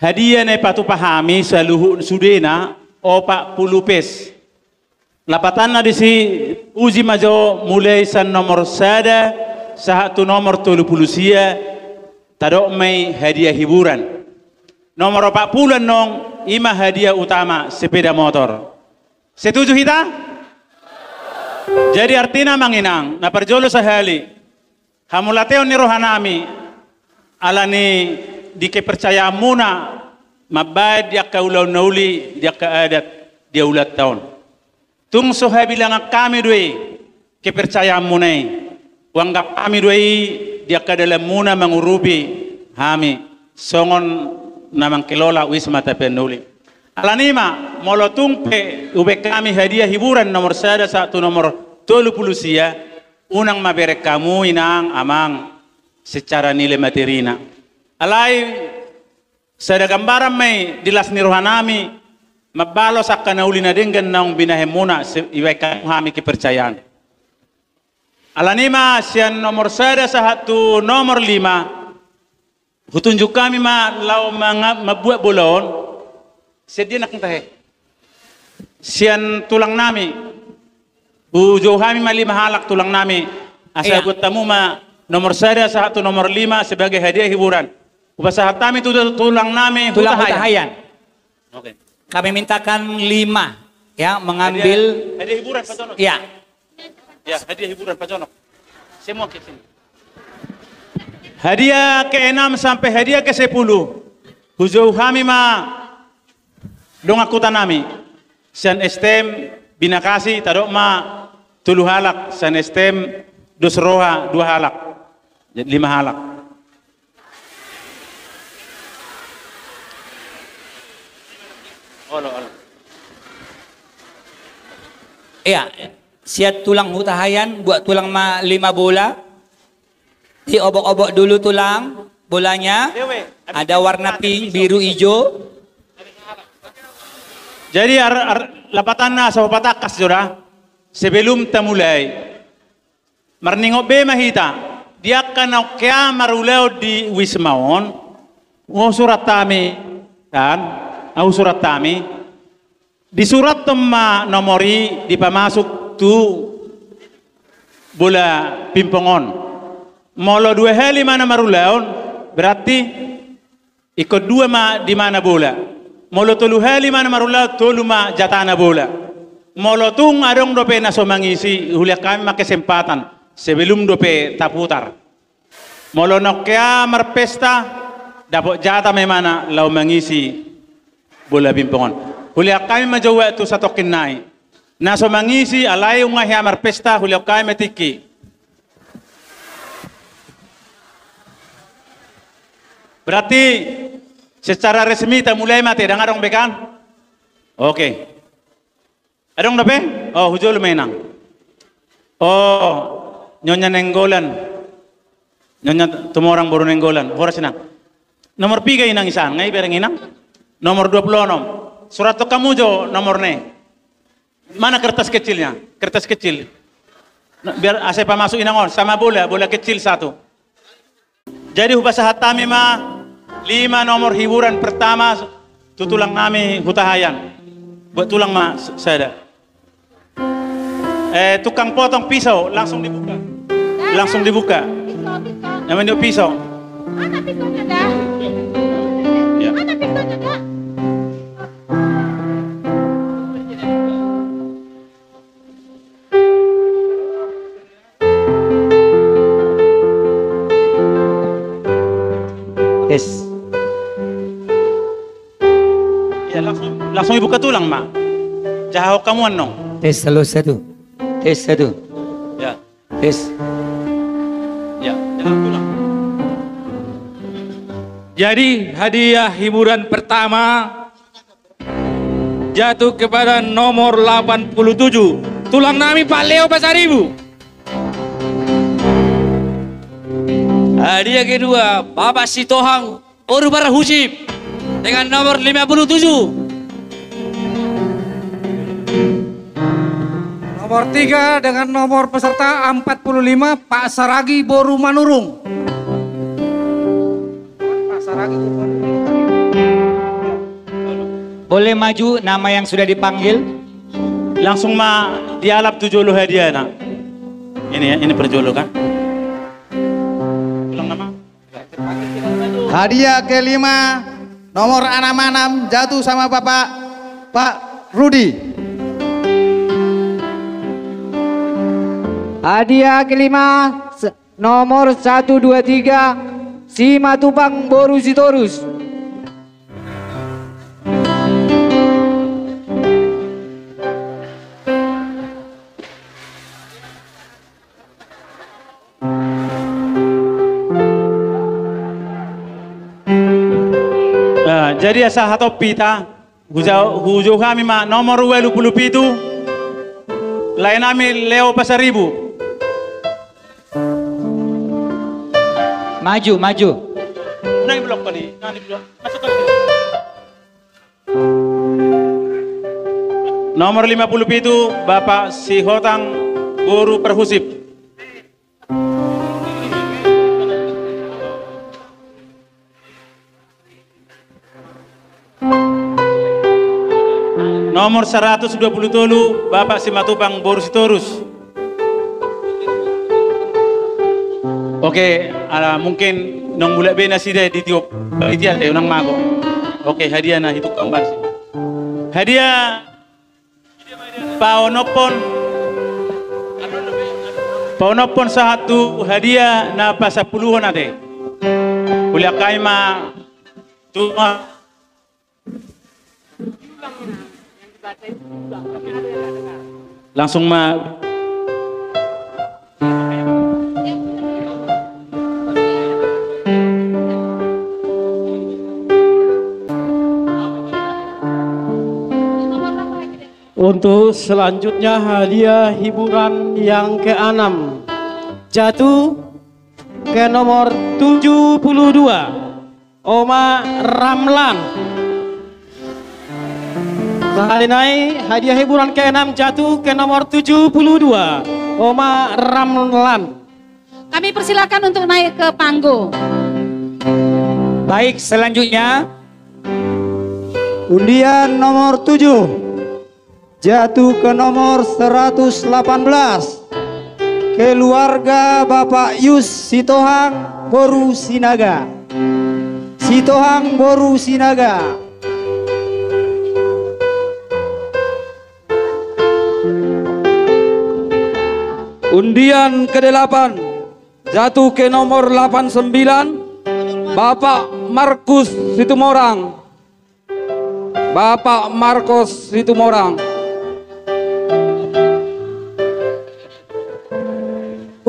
hadiah ne patu pahami saluhu sudena opak puluh pes. Lapatan na di si uji majo mulai san nomor sada satu nomor 30 tadok mai hadiah hiburan. Nomor 40 nong ima hadiah utama sepeda motor. Setuju kita? Jadi artinya manginang na perjolo sahali hamulateo ni rohanami alani di kepercayaan muna mabad dia kaulau nauli dia keadat dia ulat tahun. Tung soha bilang kami doi kepercayaan munai. Wanggap kami doi dia ke dalam muna mengurubi kami songon namang kelola wisma tapenuli. Alanima molotung pe ube kami hadiah hiburan nomor satu nomor 30 unang maberek kamu inang amang secara nilai materina. Alai sada gambaran mai dilas ni rohanami mabalos akan naulina dengan naung binahemuna iwai kami kepercayaan. Alanima sian nomor satu nomor 5 hutunjuk kami ma lau mabuat bolon sedia nak tahe sian tulang nami ujo kami ma 5 halak tulang nami asa buat tamu ma nomor satu nomor 5 sebagai hadiah hiburan upasahat kami tulang nami hutahayan. Oke. Kami mintakan 5 ya mengambil hadiah hiburan Pak Jono. Ya. Ya, hadiah hiburan Pak Jono. Semua ke sini. Hadiah ke-6 sampai hadiah ke-10. Hujau kami ma dong aku tanami. San estem binakasi tadok ma 3 halak, san estem dosroha 2 halak. Jadi 5 halak. Olo. Iya. Siat tulang hutahayan buat tulang 5 bola. Diobok-obok dulu tulang bolanya. Ada warna pink, biru, hijau. Jadi lapatan na sa patakas jura sebelum tamulay. Marningok be mahita. Dia kana kaya marulao di wismaon. Surat tami kan? Surat tami. Di surat tema nomori dipamasuk tu bola pimpongon molo 2 hali mana marulaon berarti ikut 2 ma di mana bola molo 3 hali mana marulaon 3 ma jatana bola molo tung adong dope na somangisi hulia kami ma kesempatan sebelum dope taputar molo nokya marpesta dapat jata memana lau mangisi bola pimpongon hulia kami majawa tu satu kinai naso mangisi alay nga hiamar pesta huliw kay matiki. Berarti secara resmi ta mulai mati dang adong bekan? Oke. Adong dape? Oh hujul menang. Oh nyonya nenggolan. Nyonya tumorang baru nenggolan. Horas inang. Nomor 3 inang isan ngai bereng inang. Nomor 26. Surat to kamu jo nomor ne. Mana kertas kecilnya? Kertas kecil. Biar asepa masuk inangon sama bola kecil 1. Jadi hubasahat kami ma 5 nomor hiburan pertama tutulang kami hutahayan. Buat tulang ma sada. Tukang potong pisau langsung dibuka. Langsung dibuka. Namanya pisau. Mana pisaunya dah? Ya. Mana pisaunya dah? Tes. Ya langsung dibuka tulang ma. Jauh kamu nong. Tes satu. Tes 1. Ya. Tes. Ya. Jalan tulang. Jadi hadiah hiburan pertama jatuh kepada nomor 87. Tulang nami Pak Leo Pasaribu. Hadiah kedua Bapak Sitohang Orubara Husip dengan nomor 57. Nomor 3 dengan nomor peserta 45 Pak Saragi Boru Manurung. Pak Saragi Boru Manurung. Boleh maju nama yang sudah dipanggil. Langsung dialap tu jolo hadiah nak. Ini ya, ini perjolo kan. Ulang nama. Hadiah kelima nomor 66 jatuh sama Bapak Pak Rudi. Hadiah kelima nomor 123 Simatupang Boru Sitorus. Jadi asa hatopi ta hujo kami nomor 27 lain kami Leo Pasaribu. Maju, maju. Udah di blok kali, nah di blok. Masuk kali. Nomor 57 Bapak Sihotang Boru Perhusip. Nomor 120 Bapak Simatupang Boru Sitorus. Oke, mungkin nong mulai bena sida di tiup itian nang mago. Oke, hadiah nah itu kembar sih. Hadiah Paonopon satu hadiah na pasapuluhan ate. Kuliah kaima cuma langsung Untuk selanjutnya hadiah hiburan yang ke-6 jatuh ke nomor 72 Oma Ramlan. Kali naik hadiah hiburan ke-6 jatuh ke nomor 72 Oma Ramlan. Kami persilakan untuk naik ke panggung. Baik, selanjutnya Undian nomor 7 jatuh ke nomor 118 keluarga Bapak Yus Sitohang Boru Sinaga. Sitohang Boru Sinaga. Undian ke-8 jatuh ke nomor 89 Bapak Markus Situmorang. Bapak Markus Situmorang.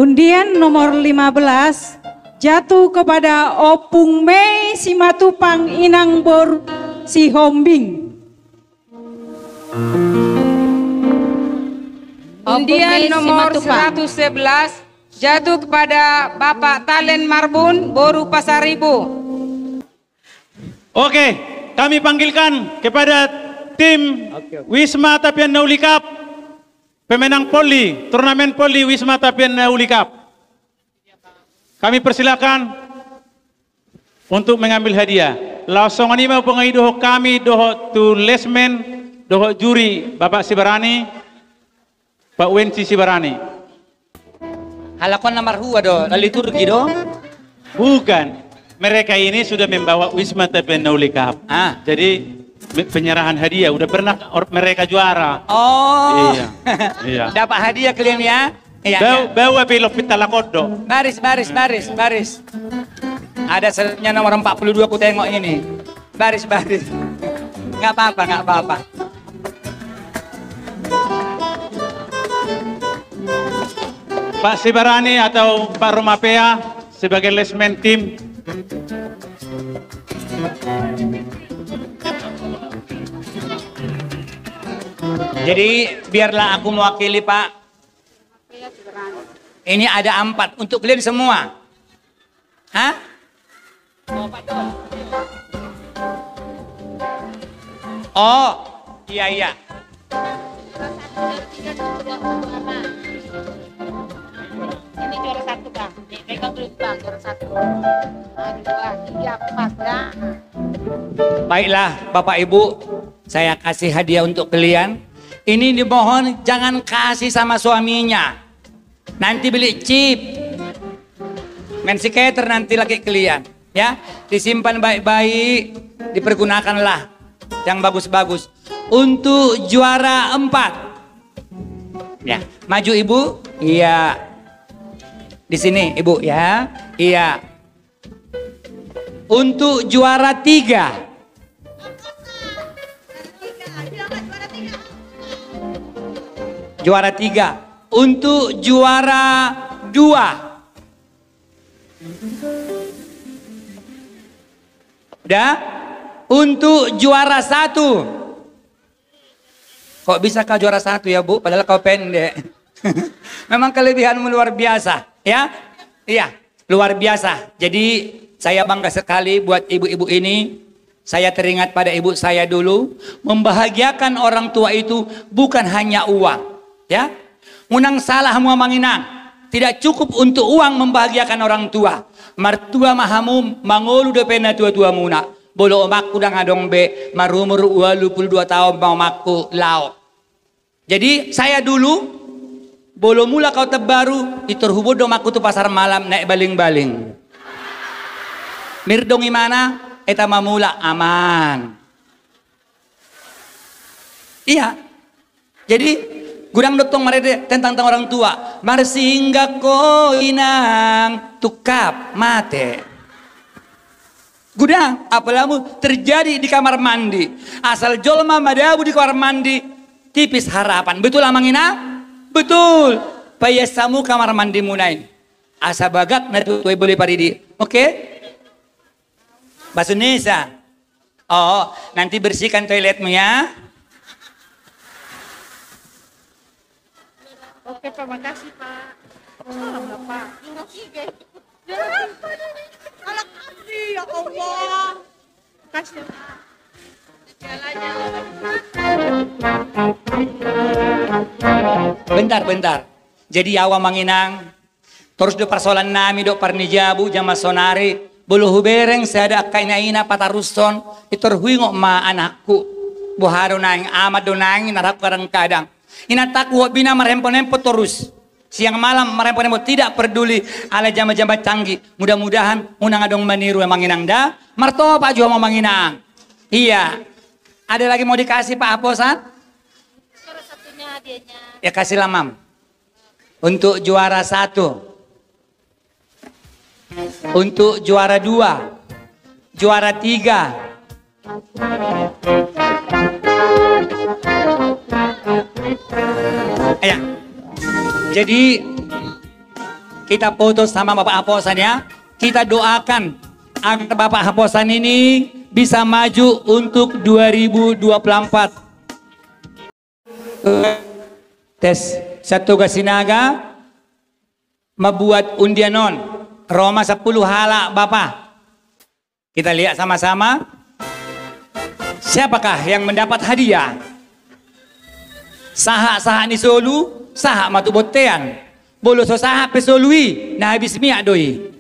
Undian nomor 15 jatuh kepada Opung Mei Simatupang Inang Boru Sihombing. Undian nomor 111 jatuh kepada Bapak Talen Marbun Boru Pasaribu. Oke, kami panggilkan kepada tim Wisma Tapian Nauli Cup, pemenang poli, turnamen poli Wisma Tapian Nauli Cup. Kami persilakan untuk mengambil hadiah. Langsung ini mau pengai doho kami, doho tu lesmen, doho juri Bapak Sibarani, Pak Wensi Sibarani. halakon nomor hua do, liturgi do. Bukan, mereka ini sudah membawa Wisma Tapian Nauli Cup. Jadi penyerahan hadiah udah pernah mereka juara. Oh, iya, iya. Dapat hadiah kalian ya. Iya, bawa belok pitalakodo. Baris. Ada selanjutnya nomor 42 aku tengok ini. Baris. Nggak apa-apa. Pak Sibarani atau Pak Romapea sebagai lesmen tim. Jadi biarlah aku mewakili Pak. Ini ada 4 untuk kalian semua. Hah? Oh, iya. Ini juara 1 Bang. Pegang dulu Bang, juara 1. 2, 3, 4 ya. Baiklah Bapak Ibu, Saya kasih hadiah untuk kalian. Ini dimohon jangan kasih sama suaminya. Nanti beli chip. Mensicator nanti lagi kalian. Ya, disimpan baik-baik, dipergunakanlah yang bagus-bagus. Untuk juara 4. Ya, maju Ibu. Iya. Di sini Ibu ya. Iya. Untuk juara 3. Juara 3. Untuk juara 2. Udah? Untuk juara 1. Kok bisa kau juara 1 ya Bu? Padahal kau pendek. Memang kelebihanmu luar biasa. Ya? Iya, luar biasa. Jadi saya bangga sekali buat ibu-ibu ini. Saya teringat pada ibu saya dulu. Membahagiakan orang tua itu bukan hanya uang. Ya, munang salah mua manginang. Tidak cukup untuk uang membahagiakan orang tua. Martua mahamu mangolu depena tua-tua muna. Bolo omakku dang adong be marumur 22 tahun mau makku lao. Jadi saya dulu bolo mula kau terbaru iturhubo dong aku tuh pasar malam naik baling-baling. Mirdong imana eta mamula aman. Iya. Jadi gudang doktong mereka tentang orang tua. Marsingga ko inang tukap mate. Gudang apalamu terjadi di kamar mandi. Asal jolma madabu di kamar mandi tipis harapan. Betul amang ina? Betul. Payasamu kamar mandi munain. Asa bagat na tuoi boleh paridi. Oke? Bahasa Indonesia. Oh, nanti bersihkan toiletmu ya. Oke Pak, makasih Pak. Bapak. Anak kasih ya Allah. Kasih Pak. Bentar. Jadi awa manginang. Terus do persoalan nami do parnijabu jama sonari. Bulu hubereng saya ada kaina-ina pataruson. Itorhuingo ma anakku. Buharo naing amat do naing narak kadang-kadang. Inataku bina merempon-rempon terus. Siang malam merempon-rempon tidak peduli ala jama-jama canggih. Mudah-mudahan unang adong meniru emang inang dah. Marto Pak juga mau manginang. Iya. Ada lagi mau dikasih Pak Aposan? Juara satunya hadiahnya. Ya kasih Mam. Untuk juara 1. Untuk juara 2. Juara 3. Ya. Jadi kita foto sama Bapak Aposan ya. Kita doakan agar Bapak Aposan ini bisa maju untuk 2024. Tes satu gasinaga membuat undianon Roma 10 hala Bapak. Kita lihat sama-sama. Siapakah yang mendapat hadiah? Saha ni solu, saha matu botean. Bolo so saha pesolui, nah habis miak doi.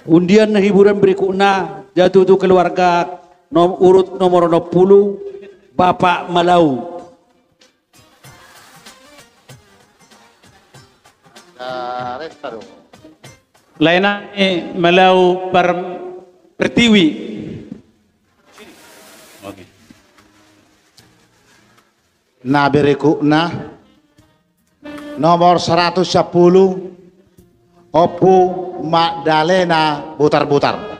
Undian hiburan berikutnya jatuh untuk keluarga urut nomor 20 Bapak Malau. Lainnya Malau Pertiwi. Oke. Nah berikutnya nomor 110 Opu Magdalena Butar-Butar.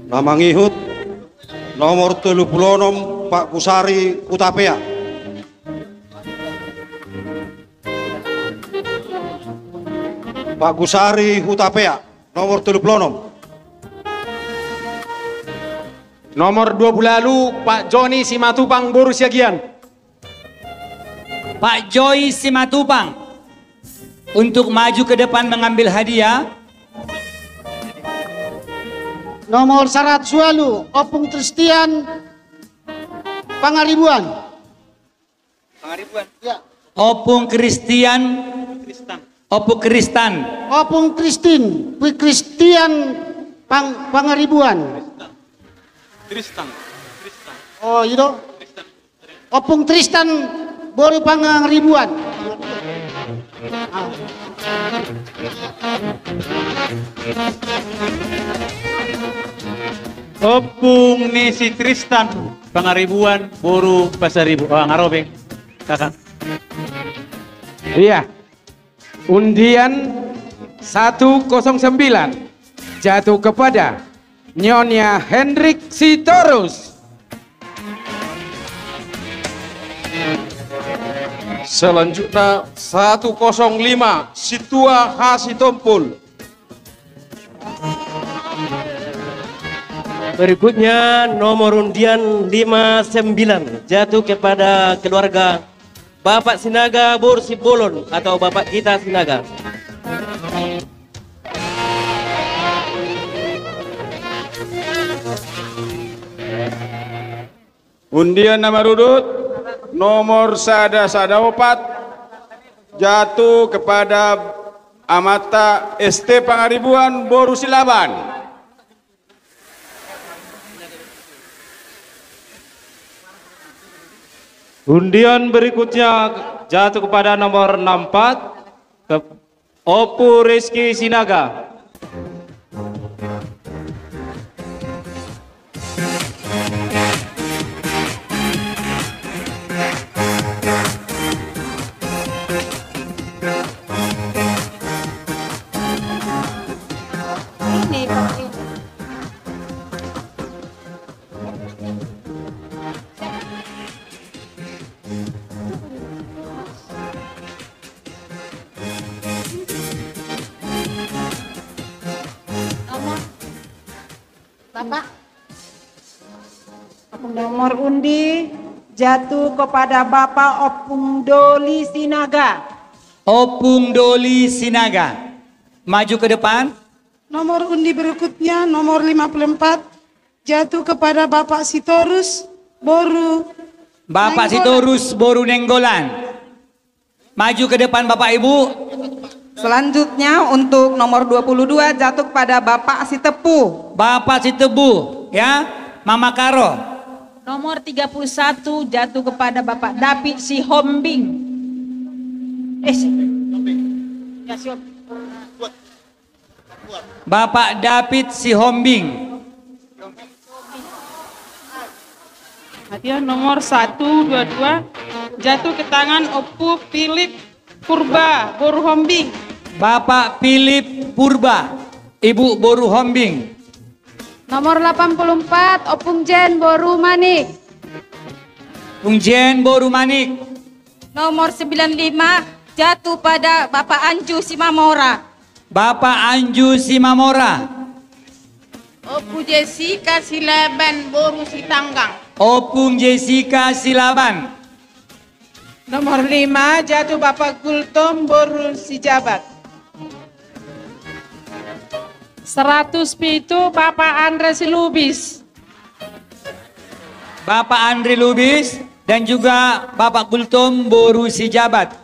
Nama ngihut nomor 36 Pak Kusari Utapea. Pak Kusari Utapea nomor 36. Nomor 20 lalu Pak Joni Simatupang Boru Siagian. Pak Joy Simatupang untuk maju ke depan mengambil hadiah. Nomor 100 lalu Opung Christian Pangaribuan. Pangaribuan. Ya. Opung Christian. Opung Kristan. Opung Christian Pangaribuan. Tristan. Oh, itu. Opung Tristan Boru Pangaribuan. Opung ni si Tristan Pangaribuan Boru Pasaribu. Oh, ngarobe. Kakak. Iya. Undian 109 jatuh kepada Nyonya Hendrik Sitorus. Selanjutnya 105 Situa Hasitompul. Berikutnya nomor undian 59 jatuh kepada keluarga Bapak Sinaga Borsi Bolon atau Bapak kita Sinaga. Undian nomor urut nomor 104 jatuh kepada Amata ST Pangaribuan Boru Silaban. Undian berikutnya jatuh kepada nomor 64 ke Opu Rizky Sinaga. Bapak. Nomor undi jatuh kepada Bapak Opung Doli Sinaga. Opung Doli Sinaga. Maju ke depan. Nomor undi berikutnya nomor 54 jatuh kepada Bapak Sitorus Boru. Bapak Sitorus Boru Nenggolan. Maju ke depan Bapak Ibu. Selanjutnya untuk nomor 22 jatuh kepada Bapak Sitepu. Bapak Sitebu, ya, Mama Karo. Nomor 31 jatuh kepada Bapak David Sihombing. Bapak David Sihombing. Hadiah nomor 122 jatuh ke tangan Opu Philip Purba Boru Hombing. Bapak Philip Purba, Ibu Boru Hombing. Nomor 84 Opung Jen Boru Manik. Opung Jen Boru Manik. Nomor 95 jatuh pada Bapak Anju Simamora. Bapak Anju Simamora. Opu Jessica Silaban Boru Sitanggang. Opung Jessica Silaban. Nomor 5 jatuh Bapak Gultom Boru Sijabat. 100 itu Bapak Andre Silubis. Bapak Andre Lubis dan juga Bapak Gultom Boru Sijabat.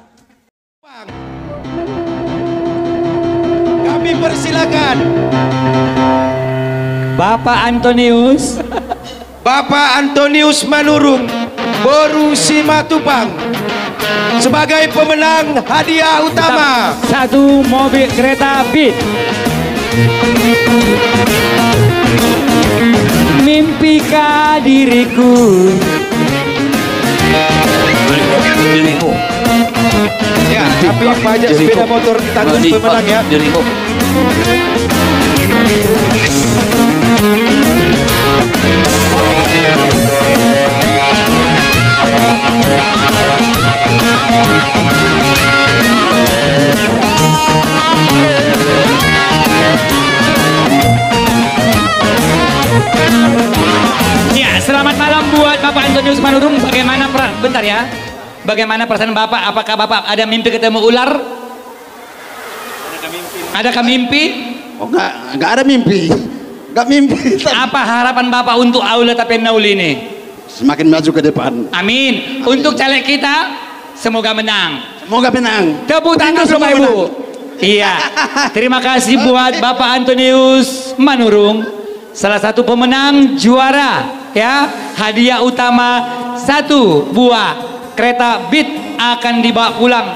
Kami persilakan Bapak Antonius. Bapak Antonius Manurung Boru Simatupang sebagai pemenang hadiah utama. Satu mobil kereta Beat. Mimpikah diriku Dirimu. Ya, tapi pajak sepeda motor ditanggung pemenang ya. Dirimu. Ya, selamat malam buat Bapak Antonius Manurung. Bagaimana bentar ya? Bagaimana perasaan Bapak? Apakah Bapak ada mimpi ketemu ular? Adakah mimpi? Oh, enggak ada mimpi. Enggak mimpi. Apa harapan Bapak untuk Aula Tapenauli ini? Semakin maju ke depan. Amin. Untuk caleg kita, semoga menang. Semoga menang. Tepuk tangan Bapak Ibu. Iya. Terima kasih buat Bapak Antonius Manurung. Salah satu pemenang juara ya, hadiah utama 1 buah kereta Beat akan dibawa pulang.